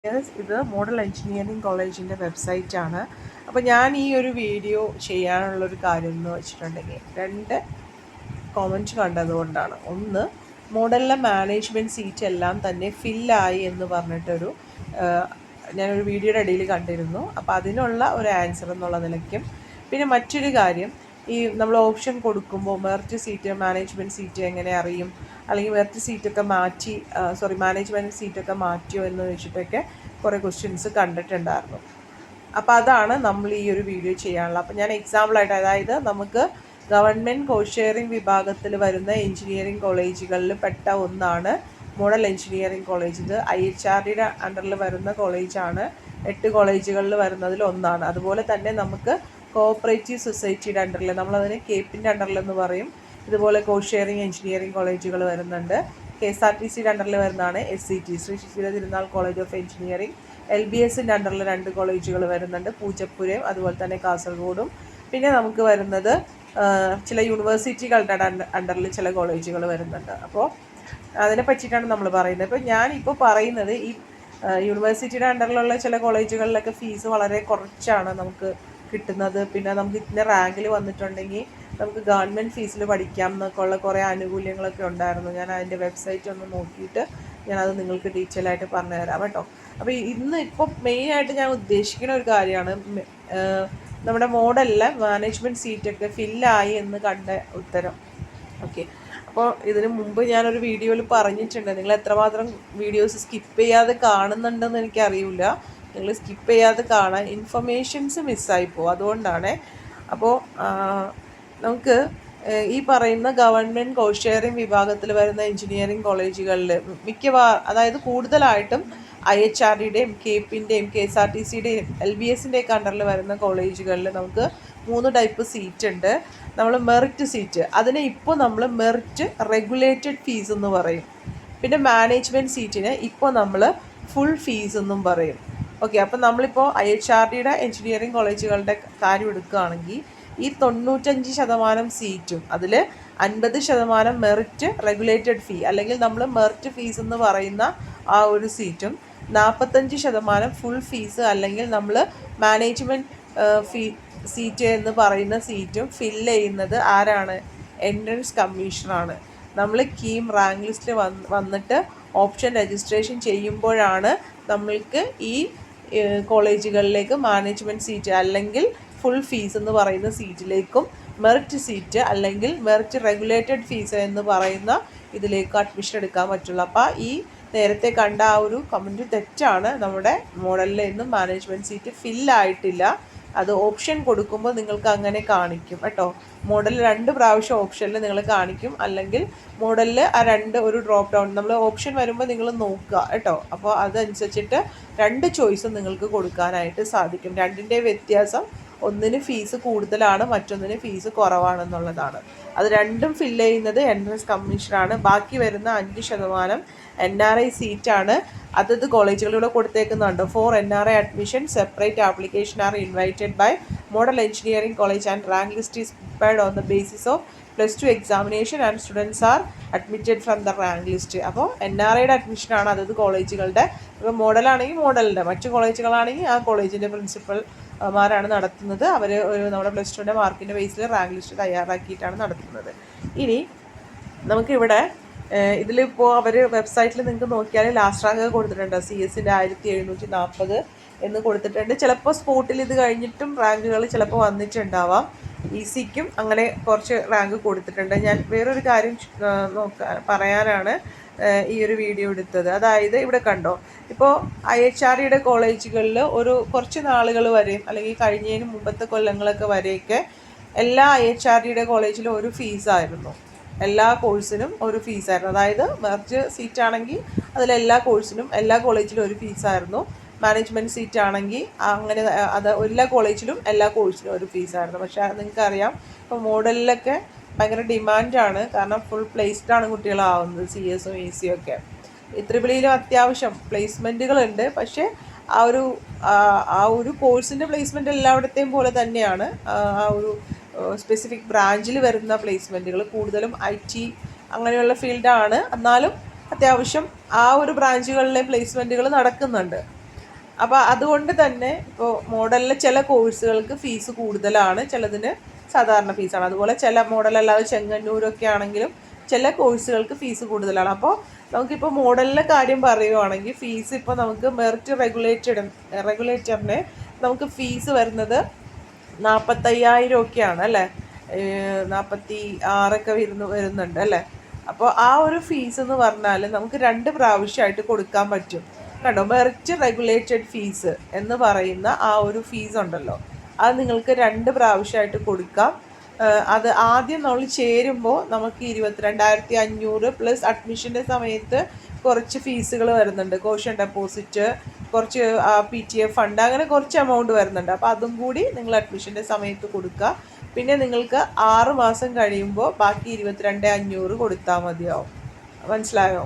ഇത് model engineering കോളേജിൻ്റെ വെബ്സൈറ്റാണ്. അപ്പോൾ ഞാൻ ഈ ഒരു വീഡിയോ ചെയ്യാനുള്ളൊരു കാര്യം എന്ന് വെച്ചിട്ടുണ്ടെങ്കിൽ 2 കോമൻറ്റ് കണ്ടതുകൊണ്ടാണ്. ഒന്ന്, മോഡലിലെ മാനേജ്മെൻറ്റ് സീറ്റ് എല്ലാം തന്നെ ഫില്ലായി എന്ന് പറഞ്ഞിട്ടൊരു ഞാനൊരു വീഡിയോയുടെ ഇടയിൽ കണ്ടിരുന്നു. അപ്പോൾ അതിനുള്ള ഒരു ആൻസർ എന്നുള്ള നിലയ്ക്കും, പിന്നെ മറ്റൊരു കാര്യം, ഈ നമ്മൾ ഓപ്ഷൻ കൊടുക്കുമ്പോൾ മെറിറ്റ് സീറ്റ് മാനേജ്മെൻറ്റ് സീറ്റ് എങ്ങനെ അറിയും, അല്ലെങ്കിൽ മെറിറ്റ് സീറ്റൊക്കെ മാറ്റി മാനേജ്മെൻറ്റ് സീറ്റൊക്കെ മാറ്റിയോ എന്ന് വെച്ചിട്ടൊക്കെ കുറേ ക്വസ്റ്റ്യൻസ് കണ്ടിട്ടുണ്ടായിരുന്നു. അപ്പോൾ അതാണ് നമ്മൾ ഈ ഒരു വീഡിയോ ചെയ്യാനുള്ളത്. അപ്പോൾ ഞാൻ എക്സാമ്പിളായിട്ട്, അതായത് നമുക്ക് ഗവൺമെൻറ് കോഴ്സ് ഷെയറിംഗ് വിഭാഗത്തിൽ വരുന്ന എഞ്ചിനീയറിംഗ് കോളേജുകളിൽ പെട്ട ഒന്നാണ് മോഡൽ എഞ്ചിനീയറിംഗ് കോളേജ്. ഇത് IHRDയുടെ അണ്ടറിൽ വരുന്ന കോളേജാണ്. 8 കോളേജുകളിൽ വരുന്നതിൽ ഒന്നാണ്. അതുപോലെ തന്നെ നമുക്ക് കോഓപ്പറേറ്റീവ് സൊസൈറ്റിയുടെ അണ്ടറിൽ, നമ്മളതിന് കേപ്പിൻ്റെ അണ്ടറിലെന്ന് പറയും, ഇതുപോലെ കോഴ്സ് ഷെയറിംഗ് എഞ്ചിനീയറിംഗ് കോളേജുകൾ വരുന്നുണ്ട്. KSRTCയുടെ അണ്ടറിൽ വരുന്നതാണ് SCT, Shri ശിശിര Thirunal college of engineering. LBSൻ്റെ അണ്ടറിൽ 2 കോളേജുകൾ വരുന്നുണ്ട്, പൂജപ്പുരയും അതുപോലെ തന്നെ കാസർഗോഡും. പിന്നെ നമുക്ക് വരുന്നത് ചില യൂണിവേഴ്സിറ്റികളുടെ അണ്ടറിൽ ചില കോളേജുകൾ വരുന്നുണ്ട്. അപ്പോൾ അതിനെ പറ്റിയിട്ടാണ് നമ്മൾ പറയുന്നത്. ഇപ്പോൾ ഞാനിപ്പോൾ പറയുന്നത് ഈ യൂണിവേഴ്സിറ്റിയുടെ അണ്ടറിലുള്ള ചില കോളേജുകളിലൊക്കെ ഫീസ് വളരെ കുറച്ചാണ് നമുക്ക് കിട്ടുന്നത്. പിന്നെ നമുക്ക് ഇന്ന റാങ്കിൽ വന്നിട്ടുണ്ടെങ്കിൽ നമുക്ക് ഗവൺമെൻറ് ഫീസിൽ പഠിക്കാം എന്നൊക്കെ ഉള്ള കുറേ ആനുകൂല്യങ്ങളൊക്കെ ഉണ്ടായിരുന്നു. ഞാൻ അതിൻ്റെ വെബ്സൈറ്റ് ഒന്ന് നോക്കിയിട്ട് ഞാനത് നിങ്ങൾക്ക് ഡീറ്റെയിൽ ആയിട്ട് പറഞ്ഞു തരാം കേട്ടോ. അപ്പോൾ ഇപ്പോൾ മെയിനായിട്ട് ഞാൻ ഉദ്ദേശിക്കുന്ന ഒരു കാര്യമാണ് നമ്മുടെ മോഡലിലെ മാനേജ്മെൻറ്റ് സീറ്റൊക്കെ ഫില്ലായി എന്ന് കണ്ട ഉത്തരം. ഓക്കെ, അപ്പോൾ ഇതിന് മുമ്പ് ഞാനൊരു വീഡിയോയിൽ പറഞ്ഞിട്ടുണ്ട്, നിങ്ങൾ എത്രമാത്രം വീഡിയോസ് സ്കിപ്പ് ചെയ്യാതെ കാണുന്നുണ്ടെന്ന് എനിക്കറിയില്ല. നിങ്ങൾ സ്കിപ്പ് ചെയ്യാതെ കാണാൻ ഇൻഫർമേഷൻസ് മിസ്സായിപ്പോവും, അതുകൊണ്ടാണ്. അപ്പോൾ നമുക്ക് ഈ പറയുന്ന ഗവൺമെൻറ് കോഴ്സ് ഷെയറിംഗ് വിഭാഗത്തിൽ വരുന്ന എഞ്ചിനീയറിംഗ് കോളേജുകളിൽ അതായത് കൂടുതലായിട്ടും IHRDയുടെയും കേപ്പിൻ്റെയും KSRTCയുടെയും LBSൻ്റെയൊക്കെ അണ്ടറിൽ വരുന്ന കോളേജുകളിൽ നമുക്ക് 3 ടൈപ്പ് സീറ്റ് ഉണ്ട്. നമ്മൾ മെറിറ്റ് സീറ്റ്, അതിനെ ഇപ്പോൾ നമ്മൾ മെറിറ്റ് റെഗുലേറ്റഡ് ഫീസ് എന്ന് പറയും. പിന്നെ മാനേജ്മെൻറ്റ് സീറ്റിന് ഇപ്പോൾ നമ്മൾ ഫുൾ ഫീസ് എന്നും പറയും. ഓക്കെ, അപ്പോൾ നമ്മളിപ്പോൾ IHRDയുടെ എഞ്ചിനീയറിംഗ് കോളേജുകളുടെ കാര്യം എടുക്കുകയാണെങ്കിൽ ഈ 95% സീറ്റും അതിൽ 50% മെറിറ്റ് റെഗുലേറ്റഡ് ഫീ, അല്ലെങ്കിൽ നമ്മൾ മെറിറ്റ് ഫീസ് എന്ന് പറയുന്ന ആ ഒരു സീറ്റും 45% ഫുൾ ഫീസ്, അല്ലെങ്കിൽ നമ്മൾ മാനേജ്മെൻറ്റ് സീറ്റ് എന്ന് പറയുന്ന സീറ്റും ഫില്ല് ചെയ്യുന്നത് ആരാണ്? എൻട്രൻസ് കമ്മീഷണറാണ്. നമ്മൾ കീം റാങ്ക് ലിസ്റ്റിൽ വന്നിട്ട് ഓപ്ഷൻ രജിസ്ട്രേഷൻ ചെയ്യുമ്പോഴാണ് നമ്മൾക്ക് ഈ കോളേജുകളിലേക്ക് മാനേജ്മെൻറ്റ് സീറ്റ് അല്ലെങ്കിൽ ഫുൾ ഫീസ് എന്ന് പറയുന്ന സീറ്റിലേക്കും മെറിറ്റ് സീറ്റ് അല്ലെങ്കിൽ മെറിറ്റ് റെഗുലേറ്റഡ് ഫീസ് എന്ന് പറയുന്ന ഇതിലേക്ക് അഡ്മിഷൻ എടുക്കാൻ പറ്റുള്ളൂ. അപ്പോൾ ഈ നേരത്തെ കണ്ട ആ ഒരു കമൻറ്റ് തെറ്റാണ്. നമ്മുടെ മോഡലിൽ നിന്നും മാനേജ്മെൻറ്റ് സീറ്റ് ഫില്ലായിട്ടില്ല. അത് ഓപ്ഷൻ കൊടുക്കുമ്പോൾ നിങ്ങൾക്ക് അങ്ങനെ കാണിക്കും കേട്ടോ. മോഡൽ 2 പ്രാവശ്യം ഓപ്ഷനിൽ നിങ്ങൾ കാണിക്കും, അല്ലെങ്കിൽ മോഡലിൽ ആ ഒരു ഡ്രോപ്പ് ഡൗൺ നമ്മൾ ഓപ്ഷൻ വരുമ്പോൾ നിങ്ങൾ നോക്കുക കേട്ടോ. അപ്പോൾ അതനുസരിച്ചിട്ട് 2 ചോയ്സും നിങ്ങൾക്ക് കൊടുക്കാനായിട്ട് സാധിക്കും. 2ൻ്റെ വ്യത്യാസം, ഒന്നിന് ഫീസ് കൂടുതലാണ്, മറ്റൊന്നിന് ഫീസ് കുറവാണെന്നുള്ളതാണ്. അത് രണ്ടും ഫില്ല് ചെയ്യുന്നത് എൻട്രൻസ് കമ്മീഷനാണ്. ബാക്കി വരുന്ന 5% NRI സീറ്റാണ്. അതത് കോളേജുകളിലൂടെ കൊടുത്തേക്കുന്നുണ്ട്. For NRI admission separate application are invited by Model Engineering College and rank list is prepared on the basis of +2 examination and students are admitted from the rank list. അപ്പോൾ NRIയുടെ അഡ്മിഷനാണ് അതത് കോളേജുകളുടെ. ഇപ്പോൾ മോഡലാണെങ്കിൽ മോഡലിൻ്റെ, മറ്റു കോളേജുകളാണെങ്കിൽ ആ കോളേജിൻ്റെ പ്രിൻസിപ്പൽമാരാണ് നടത്തുന്നത്. അവർ നമ്മുടെ +2ൻ്റെ മാർക്കിൻ്റെ ബേസിൽ റാങ്ക് ലിസ്റ്റ് തയ്യാറാക്കിയിട്ടാണ് നടത്തുന്നത്. ഇനി നമുക്കിവിടെ ഇതിലിപ്പോൾ അവർ വെബ്സൈറ്റിൽ നിങ്ങൾക്ക് നോക്കിയാൽ ലാസ്റ്റ് റാങ്ക് കൊടുത്തിട്ടുണ്ട്. CS-ൻ്റെ 1740 എന്ന് കൊടുത്തിട്ടുണ്ട്. ചിലപ്പോൾ സ്പോട്ടിൽ ഇത് കഴിഞ്ഞിട്ടും റാങ്കുകൾ ചിലപ്പോൾ വന്നിട്ടുണ്ടാവാം. ECക്കും അങ്ങനെ കുറച്ച് റാങ്ക് കൊടുത്തിട്ടുണ്ട്. ഞാൻ വേറൊരു കാര്യം പറയാനാണ് ഈ ഒരു വീഡിയോ എടുത്തത്. അതായത് ഇവിടെ കണ്ടോ, ഇപ്പോൾ IHRDയുടെ കോളേജുകളിൽ കുറച്ച് നാളുകൾ വരെയും അല്ലെങ്കിൽ കഴിഞ്ഞതിന് മുമ്പത്തെ കൊല്ലങ്ങളൊക്കെ വരെയൊക്കെ എല്ലാ IHRDയുടെ കോളേജിലും ഒരു ഫീസായിരുന്നു. എല്ലാ കോഴ്സിനും ഒരു ഫീസായിരുന്നു. അതായത് മെറിറ്റ് സീറ്റാണെങ്കിൽ അതിലെല്ലാ കോഴ്സിനും എല്ലാ കോളേജിലും ഒരു ഫീസായിരുന്നു. മാനേജ്മെൻറ്റ് സീറ്റാണെങ്കിൽ അങ്ങനെ അത് എല്ലാ കോളേജിലും എല്ലാ കോഴ്സിനും ഒരു ഫീസായിരുന്നു. പക്ഷേ നിങ്ങൾക്കറിയാം, ഇപ്പോൾ മോഡലിലൊക്കെ ഭയങ്കര ഡിമാൻഡാണ്. കാരണം ഫുൾ പ്ലേസ്ഡാണ് കുട്ടികളാവുന്നത്, CS-ഉം EC-യും ഒക്കെ. IEEE അത്യാവശ്യം പ്ലേസ്മെൻറ്റുകളുണ്ട്. പക്ഷേ ആ ഒരു കോഴ്സിൻ്റെ പ്ലേസ്മെൻറ്റ് എല്ലായിടത്തെയും പോലെ തന്നെയാണ്. ആ ഒരു സ്പെസിഫിക് ബ്രാഞ്ചിൽ വരുന്ന പ്ലേസ്മെൻറ്റുകൾ കൂടുതലും IT അങ്ങനെയുള്ള ഫീൽഡാണ്. എന്നാലും അത്യാവശ്യം ആ ഒരു ബ്രാഞ്ചുകളിലെ പ്ലേസ്മെൻറ്റുകൾ നടക്കുന്നുണ്ട്. അപ്പോൾ അതുകൊണ്ട് തന്നെ ഇപ്പോൾ മോഡലിലെ ചില കോഴ്സുകൾക്ക് ഫീസ് കൂടുതലാണ്, ചിലതിന് സാധാരണ ഫീസാണ്. അതുപോലെ ചില മോഡലല്ലാതെ ചെങ്ങന്നൂരൊക്കെ ആണെങ്കിലും ചില കോഴ്സുകൾക്ക് ഫീസ് കൂടുതലാണ്. അപ്പോൾ നമുക്കിപ്പോൾ മോഡലിൻ്റെ കാര്യം പറയുവാണെങ്കിൽ ഫീസ് ഇപ്പോൾ നമുക്ക് മെറിറ്റ് റെഗുലേറ്ററിന് നമുക്ക് ഫീസ് വരുന്നത് 45,000 ഒക്കെയാണ് അല്ലേ, 46 വരുന്നുണ്ട് അല്ലേ. അപ്പോൾ ആ ഒരു ഫീസ് എന്ന് പറഞ്ഞാൽ നമുക്ക് 2 പ്രാവശ്യമായിട്ട് കൊടുക്കാൻ പറ്റും. കണ്ടോ, മെറിറ്റ് റെഗുലേറ്റഡ് ഫീസ് എന്ന് പറയുന്ന ആ ഒരു ഫീസ് ഉണ്ടല്ലോ, അത് നിങ്ങൾക്ക് 2 പ്രാവശ്യമായിട്ട് കൊടുക്കാം. അത് ആദ്യം നമ്മൾ ചേരുമ്പോൾ നമുക്ക് 22,500 പ്ലസ് അഡ്മിഷൻ്റെ സമയത്ത് കുറച്ച് ഫീസുകൾ വരുന്നുണ്ട്, കോഷൻ ഡെപ്പോസിറ്റ്, കുറച്ച് PTA ഫണ്ട്, അങ്ങനെ കുറച്ച് എമൗണ്ട് വരുന്നുണ്ട്. അപ്പോൾ അതും കൂടി നിങ്ങൾ അഡ്മിഷൻ്റെ സമയത്ത് കൊടുക്കുക. പിന്നെ നിങ്ങൾക്ക് 6 മാസം കഴിയുമ്പോൾ ബാക്കി 22,500 കൊടുത്താൽ മതിയാവും. മനസ്സിലായോ?